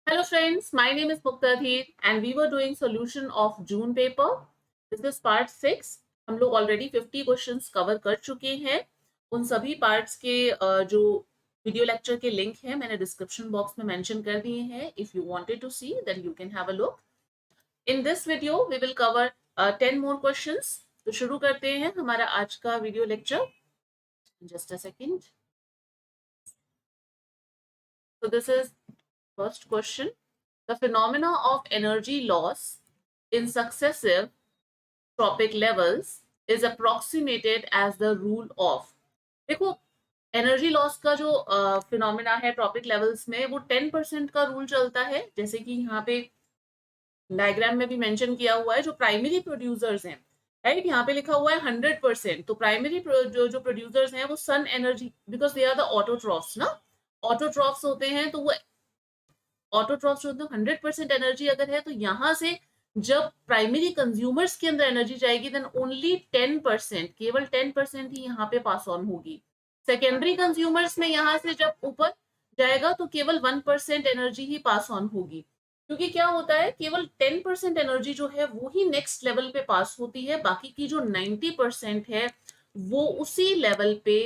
Hello friends, my name is Muktadhir and we were doing solution of June paper. This is part 6. हम लोग already 50 questions cover कर चुके हैं. उन सभी पार्ट्स के जो वीडियो लेक्चर के लिंक हैं मैंने डिस्क्रिप्शन बॉक्स में मेंशन कर दिए हैं. If you wanted to see then you can have a look. In this video we will cover 10 more questions. तो शुरू करते हैं हमारा आज का video lecture. Just a second. So this is first question. The phenomena of energy loss in successive tropic levels is approximated as the rule of. देखो energy loss का जो फिनोमिना है ट्रॉपिक लेवल्स में वो 10% का रूल चलता है. जैसे कि यहाँ पे डायग्राम में भी मेंशन किया हुआ है. जो प्राइमरी प्रोड्यूसर्स हैं, राइट, यहाँ पे लिखा हुआ है 100%. तो प्राइमरी जो प्रोड्यूसर्स हैं वो sun energy, because they are the autotrophs ना. ऑटोट्रॉफ्स होते हैं तो वो ऑटोट्रॉफ्स होते हैं. 100% एनर्जी अगर है तो यहाँ से जब प्राइमरी कंज्यूमर्स के अंदर एनर्जी जाएगी देन ओनली 10%, केवल 10% ही यहाँ पे पास ऑन होगी. सेकेंडरी कंज्यूमर्स में यहाँ से जब ऊपर जाएगा तो केवल 1% एनर्जी ही पास ऑन होगी. क्योंकि क्या होता है, केवल 10% एनर्जी जो है वो ही नेक्स्ट लेवल पे पास होती है. बाकी की जो 90% है वो उसी लेवल पे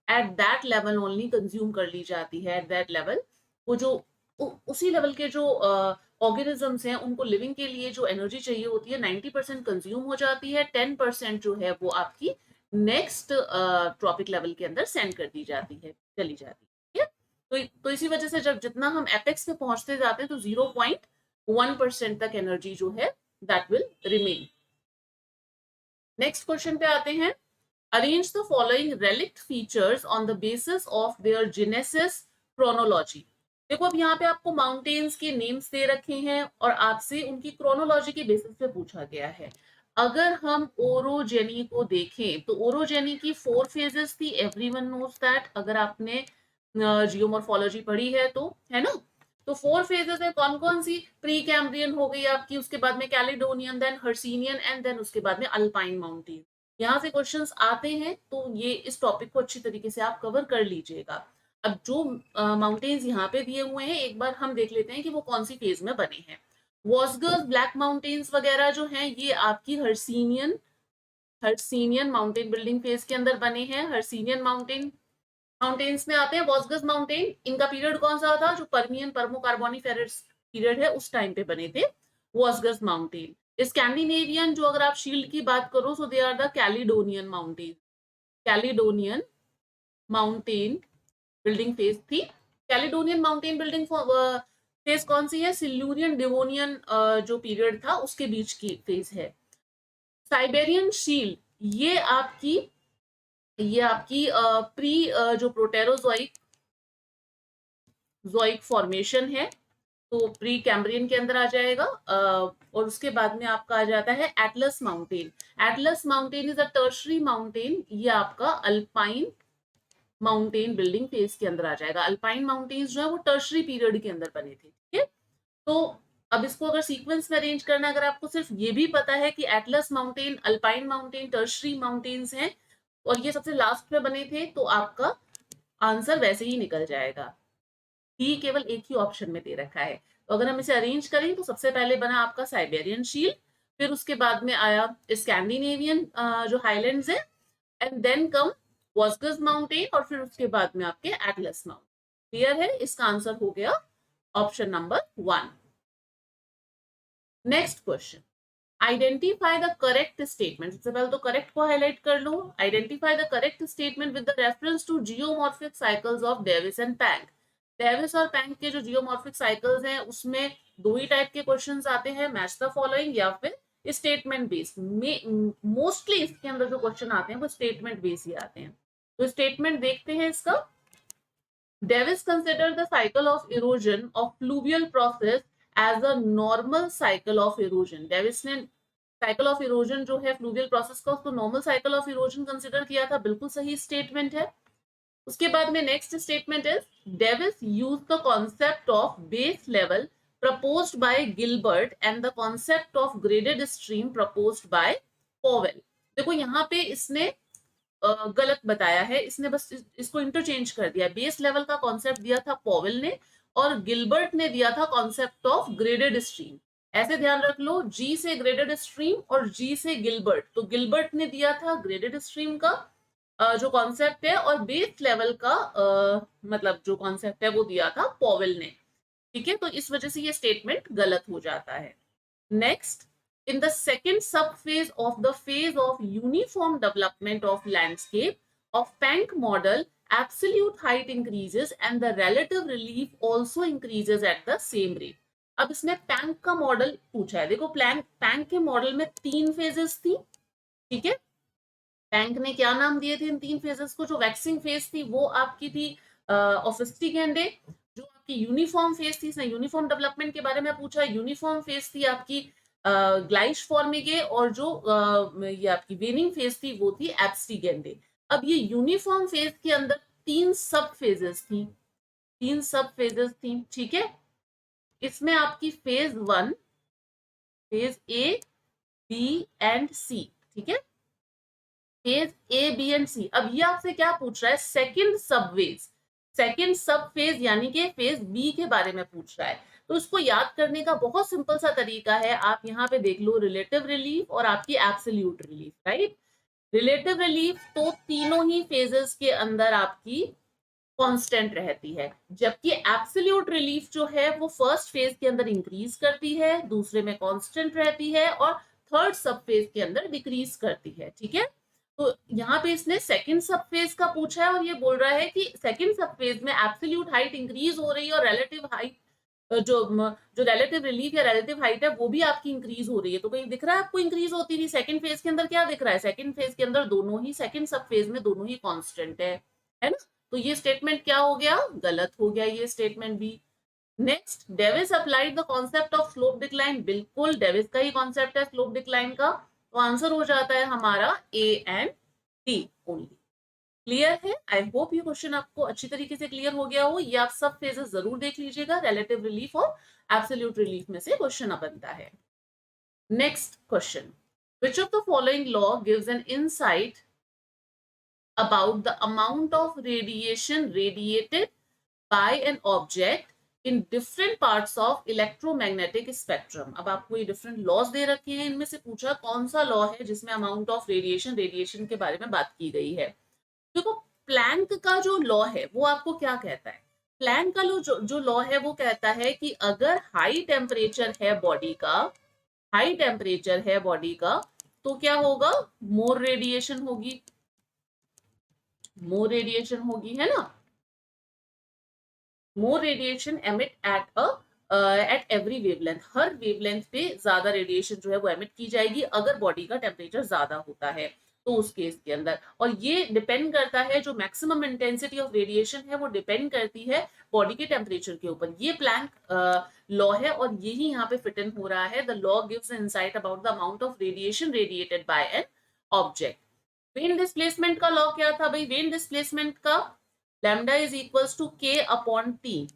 at that level only consume कर ली जाती है. एट दैट लेवल वो जो उसी लेवल के जो ऑर्गेनिजम्स हैं उनको लिविंग के लिए जो एनर्जी चाहिए होती है 90% कंज्यूम हो जाती है. 10% जो है वो आपकी नेक्स्ट ट्रॉपिक लेवल के अंदर सेंड कर दी जाती है, चली जाती है. तो इसी वजह से जब जितना हम एपेक्स पे पहुंचते जाते हैं तो 0.1% तक एनर्जी जो है that will remain. Next question पे आते हैं. Arrange the following relict features on the basis of their genesis chronology. देखो अब यहाँ पे आपको माउंटेन्स के नेम्स दे रखे हैं और आपसे उनकी क्रोनोलॉजी के बेसिस पे पूछा गया है. अगर हम ओरोजेनी को देखें तो ओरोजेनी की 4 फेजेस थी. एवरीवन नोज दैट, अगर आपने जियोमॉर्फोलॉजी पढ़ी है तो, है ना. तो 4 फेजेस है. कौन कौन सी? प्री कैम्ब्रियन हो गई आपकी, उसके बाद में Caledonian, then Hercynian and then उसके बाद में अल्पाइन माउंटेन. यहाँ से क्वेश्चंस आते हैं तो ये इस टॉपिक को अच्छी तरीके से आप कवर कर लीजिएगा. अब जो माउंटेन्स यहाँ पे दिए हुए हैं एक बार हम देख लेते हैं कि वो कौन सी फेज में बने हैं. वॉसगर्स ब्लैक माउंटेन्स वगैरह जो हैं ये आपकी हर्सिनियन माउंटेन बिल्डिंग फेज के अंदर बने हैं. हर्सिनियन माउंटेन्स में आते हैं. वॉसगर्स माउंटेन, इनका पीरियड कौन सा था? जो पर्मियन पर्मो कार्बोनिफेरस पीरियड है उस टाइम पे बने थे वॉसगर्स माउंटेन. स्कैंडिनेवियन जो अगर आप शील्ड की बात करो so they are the Caledonian mountain. Caledonian mountain building phase थी. कैलिडोनियन माउंटेन बिल्डिंग फेज कौन सी है? सिल्यूरियन डिवोनियन जो पीरियड था उसके बीच की फेज है. साइबेरियन शील्ड ये आपकी प्री जो प्रोटेरोजोइक फॉर्मेशन है तो प्री कैम्ब्रियन के अंदर आ जाएगा. और उसके बाद में आपका आ जाता है Atlas mountain. Atlas mountain is a tertiary mountain. ये आपका अल्पाइन माउंटेन बिल्डिंग फेज के अंदर आ जाएगा. अल्पाइन माउंटेन्स जो है वो टर्शरी पीरियड के अंदर बने थे. ठीक है, तो अब इसको अगर सीक्वेंस में अरेंज करना, अगर आपको सिर्फ ये भी पता है कि Atlas mountain, alpine mountain tertiary mountains हैं और ये सबसे लास्ट में बने थे तो आपका आंसर वैसे ही निकल जाएगा. ही केवल एक ही ऑप्शन में दे रखा है. तो अगर हम इसे अरेंज करें तो सबसे पहले बना आपका साइबेरियन शील्ड, फिर उसके बाद में आया स्कैंडिनेवियन जो हाईलैंड्स है, एंड देन कम वॉसगर्स माउंटेन और फिर उसके बाद में आपके एटलस माउंटेन. क्लियर है? इसका आंसर हो गया option number 1. Next question. Identify the correct statement. सबसे पहले तो करेक्ट को हाईलाइट कर लो. Identify the correct statement with the reference to geomorphic cycles of Davis and Penck. Davis और पैंक के जो जियोमॉर्फिक साइकिल्स हैं उसमें दो ही टाइप के क्वेश्चंस आते हैं, मैच द फॉलोइंग या फिर स्टेटमेंट बेस्ड. मोस्टली इसके अंदर जो क्वेश्चन आते हैं वो स्टेटमेंट बेस्ड ही आते हैं. तो स्टेटमेंट देखते हैं इसका. Davis considered the cycle of erosion of fluvial process as a normal cycle of erosion. Davis ने साइकिल ऑफ इरोजन जो है फ्लूवियल प्रोसेस का उसको normal cycle of erosion consider किया था. बिल्कुल सही स्टेटमेंट है. उसके बाद में next statement is Davis use the concept of base level proposed by Gilbert and the concept of graded stream proposed by Powell. देखो यहाँ पे इसने गलत बताया है. इसने बस इसको इंटरचेंज कर दिया. बेस लेवल का कॉन्सेप्ट दिया था पॉवेल ने और गिलबर्ट ने दिया था कॉन्सेप्ट ऑफ ग्रेडेड स्ट्रीम। ऐसे ध्यान रख लो, जी से ग्रेडेड स्ट्रीम और जी से गिलबर्ट। तो गिलबर्ट ने दिया था ग्रेडेड स्ट्रीम का जो कॉन्सेप्ट है, और बेस लेवल का मतलब जो कॉन्सेप्ट है वो दिया था पॉवेल ने। ठीक है, तो इस वजह से ये स्टेटमेंट गलत हो जाता है। Next, in the second subphase of the phase of uniform development of landscape of Planck model, absolute height increases and the relative relief also increases at the same rate. अब इसने प्लैंक का model पूछा है। देखो, Planck के model में 3 phases थी। ठीक है, प्लैंक ने क्या नाम दिए थे इन 3 फेजेस को? जो वैक्सिंग फेज थी वो आपकी थी ऑफिस्टिगेंडे। जो आपकी यूनिफॉर्म फेज थी, इसने यूनिफॉर्म डेवलपमेंट के बारे में पूछा। यूनिफॉर्म फेज थी आपकी ग्लाइश फॉर्मिगे, और जो ये आपकी वेनिंग फेज थी वो थी एब्स्टिगेंडे। अब ये यूनिफॉर्म फेज के अंदर 3 सब फेजेस थी, 3 सब फेजेस थी। ठीक है, इसमें आपकी phase 1, phase A, B and C. ठीक है, phase A, B and C. अब ये आपसे क्या पूछ रहा है? सेकंड सब फेज, सेकंड सब फेज यानी कि फेज बी के बारे में पूछ रहा है। तो उसको याद करने का बहुत सिंपल सा तरीका है, आप यहाँ पे देख लो, रिलेटिव रिलीफ और आपकी absolute relief. Right, relative relief तो तीनों ही फेजेस के अंदर आपकी कांस्टेंट रहती है, जबकि एब्सोल्यूट रिलीफ जो है वो फर्स्ट फेज के अंदर इंक्रीज करती है, दूसरे में कांस्टेंट रहती है, और थर्ड सब फेज के अंदर डिक्रीज करती है। ठीक है, तो यहाँ पे इसने सेकंड सब फेज का पूछा है, और ये बोल रहा है कि सेकंड सब फेज में एब्सोल्यूट हाइट इंक्रीज हो रही है, और रिलेटिव हाइट जो जो रिलेटिव रिलीफ या रिलेटिव हाइट है वो भी आपकी इंक्रीज हो रही है। तो कहीं दिख रहा है आपको इंक्रीज होती हुई? सेकंड फेज के अंदर क्या दिख रहा है? सेकंड फेज के अंदर दोनों ही, सेकंड सब फेज में दोनों ही कांस्टेंट है ना? तो ये स्टेटमेंट क्या हो गया? गलत हो गया ये स्टेटमेंट भी। Next, Davis applied the concept of slope decline. बिल्कुल डेविस का ही कॉन्सेप्ट है स्लोप डिक्लाइन का। तो आंसर हो जाता है हमारा A and D only. Clear है? आई होप ये क्वेश्चन आपको अच्छी तरीके से क्लियर हो गया हो। ये आप सब फेजेस जरूर देख लीजिएगा, रिलेटिव रिलीफ और एब्सोल्यूट रिलीफ में से क्वेश्चन बनता है। Next question, which of the following law gives an insight about the amount of radiation radiated by an object in different parts of electromagnetic spectrum? अब आपको ये डिफरेंट लॉज दे रखे हैं, इनमें से पूछा कौन सा लॉ है जिसमें अमाउंट ऑफ रेडिएशन के बारे में बात की गई है। देखो, प्लैंक का जो लॉ है वो आपको क्या कहता है? प्लैंक का जो लॉ है वो कहता है कि अगर हाई टेम्परेचर है बॉडी का, हाई टेम्परेचर है बॉडी का, तो क्या होगा? मोर रेडिएशन होगी, मोर रेडिएशन होगी, है ना? More radiation emit at every wavelength, हर वेवलेंथ पे ज्यादा रेडिएशन जो है वो एमिट की जाएगी अगर बॉडी का टेम्परेचर ज्यादा होता है तो उस केस के अंदर। और ये डिपेंड करता है, जो मैक्सिमम इंटेंसिटी ऑफ रेडिएशन है वो डिपेंड करती है बॉडी के टेम्परेचर के ऊपर। ये प्लैंक लॉ है और यही यहाँ पे फिट इन हो रहा है। The law gives insight about the amount of radiation radiated by an object. Wien displacement का लॉ क्या था भाई? वेन डिस्प्लेसमेंट का lambda is equals to K upon T.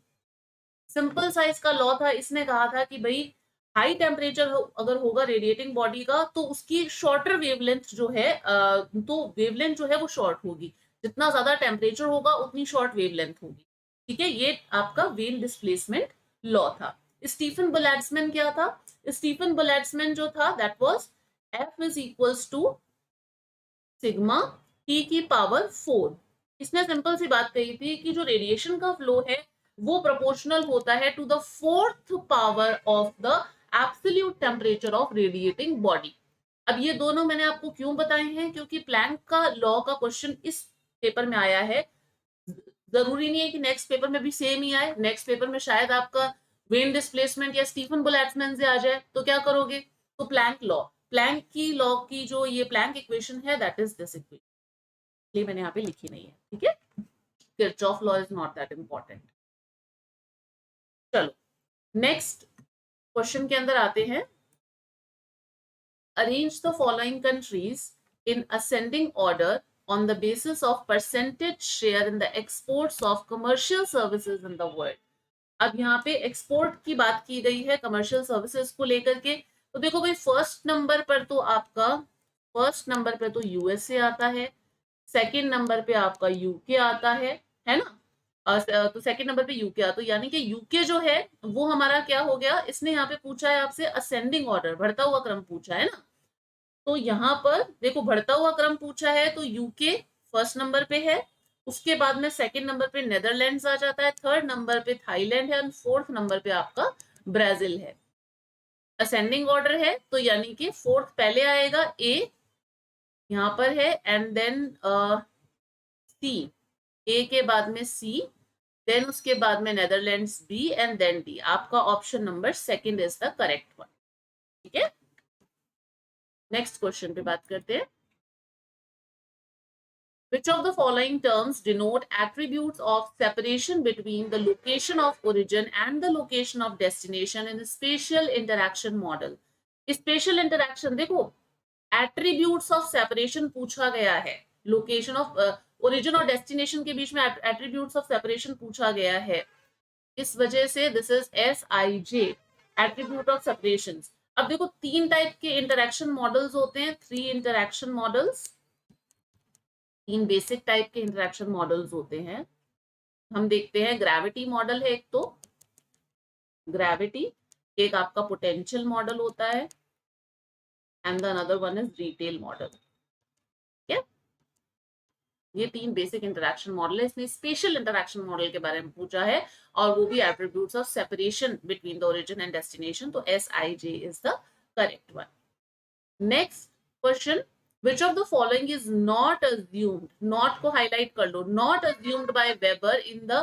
Simple सा इसका लॉ था। इसने कहा था कि भाई हाई टेम्परेचर अगर होगा रेडिएटिंग बॉडी का तो उसकी शॉर्टर वेवलेंथ जो है तो वेवलेंथ जो है वो शॉर्ट होगी। जितना ज्यादा टेम्परेचर होगा उतनी शॉर्ट वेवलेंथ होगी। ठीक है, ये आपका वेन डिस्प्लेसमेंट लॉ था। स्टीफन बोल्ट्जमैन क्या था? स्टीफन बोल्ट्जमैन जो था that was F is equals to sigma T की पावर 4। इसने सिंपल सी बात कही थी कि जो रेडिएशन का फ्लो है वो प्रोपोर्शनल होता है to the fourth power of the absolute temperature of radiating body. अब ये दोनों मैंने आपको क्यों बताए हैं? क्योंकि प्लैंक का लॉ का क्वेश्चन इस पेपर में आया है। जरूरी नहीं है कि नेक्स्ट पेपर में भी सेम ही आए। नेक्स्ट पेपर में शायद आपका वेन डिस्प्लेसमेंट या स्टीफन बोल्ट्जमैन से आ जाए, तो क्या करोगे? तो प्लैंक लॉ, प्लैंक की लॉ की जो ये प्लैंक इक्वेशन है दैट इज दिस इक्वेशन, इसलिए मैंने यहाँ पे लिखी नहीं है। ठीक है, Kirchhoff law is not that important. चलो नेक्स्ट क्वेश्चन के अंदर आते हैं। Arrange the following countries in ascending order on the basis of percentage share in the exports of commercial services in the world। अब यहाँ पे एक्सपोर्ट की बात की गई है कमर्शियल सर्विसेज को लेकर के। तो देखो भाई, फर्स्ट नंबर पर तो यूएसए आता है, सेकंड नंबर पे आपका यूके आता है ना? तो सेकंड नंबर पे यूके आ, तो यानी कि यूके जो है वो हमारा क्या हो गया, इसने यहाँ पे पूछा है आपसे असेंडिंग ऑर्डर, बढ़ता हुआ क्रम पूछा है ना। तो यहाँ पर देखो बढ़ता हुआ क्रम पूछा है तो यूके फर्स्ट नंबर पे है, उसके बाद में सेकंड नंबर पे नेदरलैंड्स आ जाता है, थर्ड नंबर पे थाईलैंड है और फोर्थ नंबर पे आपका ब्राजील है। असेंडिंग ऑर्डर है तो यानी कि फोर्थ पहले आएगा, ए यहाँ पर है, एंड देन सी, ए के बाद में सी, देन उसके बाद में Netherlands B and then D. आपका option number second is the correct one. ठीक है, नेक्स्ट क्वेश्चन पे बात करते हैं। Which of the following terms denote attributes of separation between the location of origin and the location of destination in the spatial interaction model? Special interaction देखो, attributes of separation पूछा गया है, location of origin और destination के बीच में attributes of separation पूछा गया है, इस वजह से this is SIJ, attribute of separation. अब देखो तीन टाइप के इंटरैक्शन मॉडल्स होते हैं, 3 इंटरैक्शन मॉडल्स, 3 बेसिक टाइप के इंटरैक्शन मॉडल्स होते हैं। हम देखते हैं ग्रेविटी मॉडल है एक, तो ग्रेविटी, एक आपका पोटेंशियल मॉडल होता है, and the another one is detail model. ठीक है, ये 3 बेसिक इंटरैक्शन मॉडल है, इसने स्पेशल इंटरैक्शन मॉडल के बारे में पूछा है और वो भी attributes of separation between the origin and destination, तो SIJ is the correct one. Next question, which of the following is not assumed, not को highlight कर लो, not assumed by Weber in the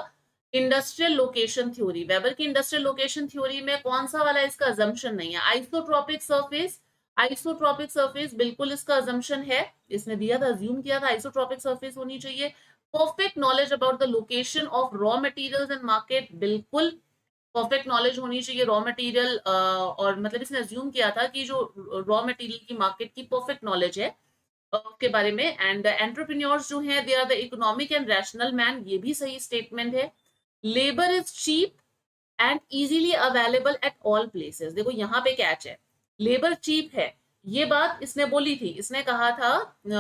industrial location theory। Weber की industrial location theory में कौन सा वाला इसका assumption नहीं है? आइसोट्रोपिक सरफेस, आइसोट्रोपिक सरफेस बिल्कुल इसका assumption है, इसने दिया था, assume किया था आइसोट्रोपिक सरफेस होनी चाहिए। Perfect knowledge about the location of raw materials and market, बिल्कुल परफेक्ट नॉलेज होनी चाहिए रॉ मटेरियल, और मतलब इसने अज्यूम किया था कि जो रॉ मटेरियल की मार्केट की परफेक्ट नॉलेज है के बारे में। एंड एंटरप्रेन्योर्स जो हैं they are the economic and rational man, ये भी सही स्टेटमेंट है। Labour is cheap and easily available at all places, देखो यहाँ पे कैच है, लेबर चीप है, ये बात इसने बोली थी, इसने कहा था,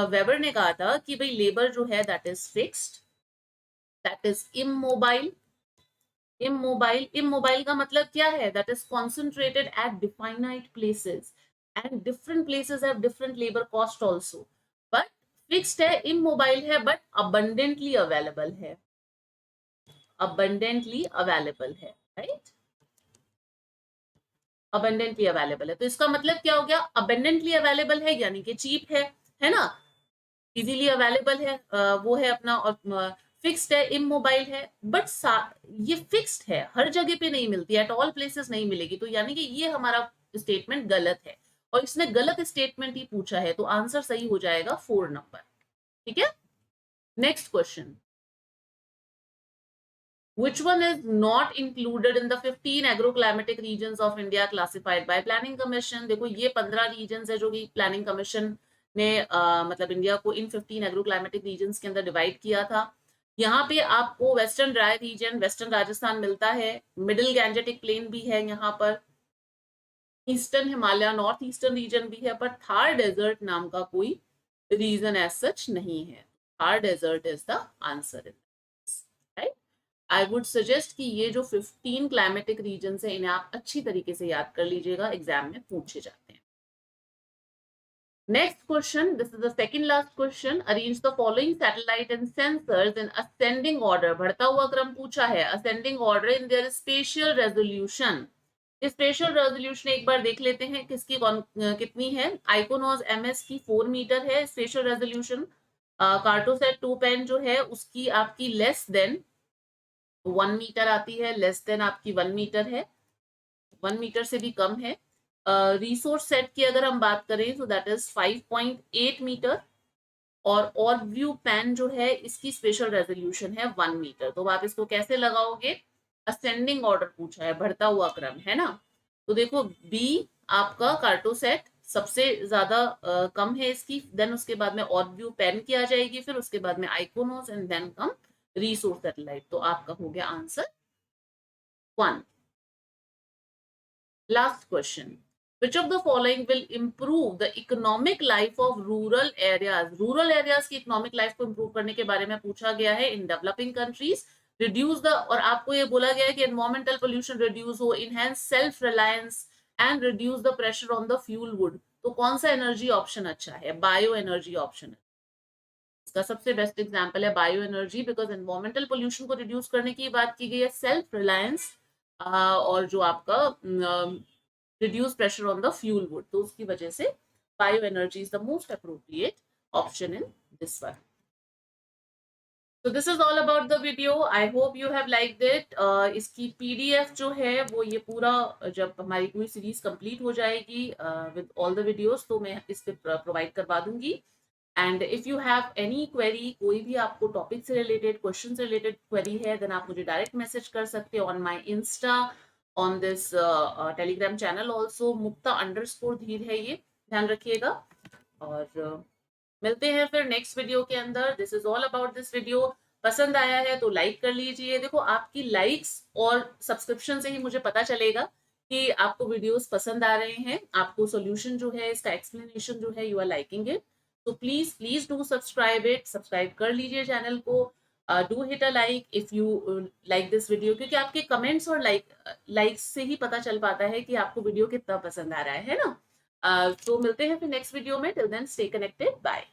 वेबर ने कहा था कि भाई लेबर जो है that is fixed, that is immobile. Immobile का मतलब क्या है? That is concentrated at definite places and different places have different labour cost also, but fixed है, इमोबाइल है, बट अबंडेंटली अवेलेबल है, अबंडेंटली अवेलेबल है, राइट, अबंडेंटली अवेलेबल है। तो इसका मतलब क्या हो गया? अबंडेंटली अवेलेबल है यानी कि चीप है ना, इजीली अवेलेबल है, वो है अपना, और फिक्स्ड है, इमोबाइल है, बट ये फिक्स्ड है, हर जगह पे नहीं मिलती, एट ऑल प्लेसेस नहीं मिलेगी, तो यानी कि ये हमारा स्टेटमेंट गलत है और इसने गलत स्टेटमेंट ही पूछा है, तो आंसर सही हो जाएगा 4 नंबर। ठीक है, next question, which one is not included in the 15 agroclimatic regions of India classified by planning commission? देखो ये 15 regions है जो कि प्लानिंग कमीशन ने मतलब इंडिया को इन 15 एग्रोक्लाइमेटिक रीजन्स के अंदर डिवाइड किया था। यहाँ पे आपको western dry region, western Rajasthan मिलता है, मिडिल गैंजेटिक प्लेन भी है यहाँ पर, eastern Himalaya, north eastern region भी है, पर थार डेजर्ट नाम का कोई रीजन एज सच नहीं है। Thar desert is the answer, right. I would suggest कि ये जो 15 क्लाइमेटिक रीजन है इन्हें आप अच्छी तरीके से याद कर लीजिएगा, एग्जाम में पूछे जाते हैं। Next question, this is the second last question, arrange the following satellite and sensors in ascending order, बढ़ता हुआ क्रम पूछा है, ascending order in their spatial resolution. Special resolution एक बार देख लेते हैं किसकी कितनी है। आइकोनॉस MS की 4 मीटर है स्पेशल रेजोल्यूशन, कार्टोसेट 2 पेन जो है उसकी आपकी लेस देन 1 मीटर आती है, लेस देन आपकी 1 मीटर है, 1 मीटर से भी कम है। रिसोर्स सेट की अगर हम बात करें तो दैट इज 5.8 मीटर, और व्यू पेन जो है इसकी स्पेशल रेजोल्यूशन है 1 मीटर। तो आप इसको कैसे लगाओगे? असेंडिंग ऑर्डर पूछा है, बढ़ता हुआ क्रम है ना, तो देखो बी आपका कार्टोसेट सबसे ज्यादा कम है इसकी, देन उसके बाद में और व्यू पेन की आ जाएगी, फिर उसके बाद में Ikonos and then come resource satellite, तो आपका हो गया answer 1। Last question, which of the following will improve the economic life of rural areas? Rural areas की इकोनॉमिक लाइफ को इंप्रूव करने के बारे में पूछा गया है in developing countries. Reduce the, और आपको ये बोला गया है कि एनवायरमेंटल पोल्यूशन रिड्यूस हो, enhance self reliance and reduce the pressure on the fuel wood. तो कौन सा एनर्जी ऑप्शन अच्छा है? बायो एनर्जी ऑप्शन है इसका सबसे बेस्ट एग्जांपल है bio energy, because environmental pollution को रिड्यूस करने की बात की गई है, सेल्फ रिलायंस और जो आपका reduce pressure on the fuel wood, तो उसकी वजह से bio energy is the most appropriate option in this one. So this is all about the video. I hope you have liked it. इसकी PDF जो है वो ये पूरा जब हमारी पूरी सीरीज कंप्लीट हो जाएगी with all the videos, तो मैं इस पे प्रोवाइड करवा दूंगी। And if you have any query, कोई भी आपको टॉपिक से रिलेटेड, क्वेश्चन से रिलेटेड क्वेरी है, देन आप मुझे डायरेक्ट मैसेज कर सकते हो on my insta, on this telegram channel also, मुक्ता_धीर है ये, ध्यान रखिएगा। और मिलते हैं फिर नेक्स्ट वीडियो के अंदर। This is all about this video. पसंद आया है तो लाइक कर लीजिए। देखो आपकी लाइक्स और सब्सक्रिप्शन से ही मुझे पता चलेगा कि आपको वीडियोस पसंद आ रहे हैं, आपको सॉल्यूशन जो है इसका एक्सप्लेनेशन जो है यू आर लाइकिंग इट। तो please please do subscribe it, subscribe कर लीजिए चैनल को। Do hit a like if you like this video, क्योंकि आपके कमेंट्स और लाइक्स से ही पता चल पाता है कि आपको वीडियो कितना पसंद आ रहा है ना। तो मिलते हैं फिर नेक्स्ट वीडियो में। Till then stay connected, bye.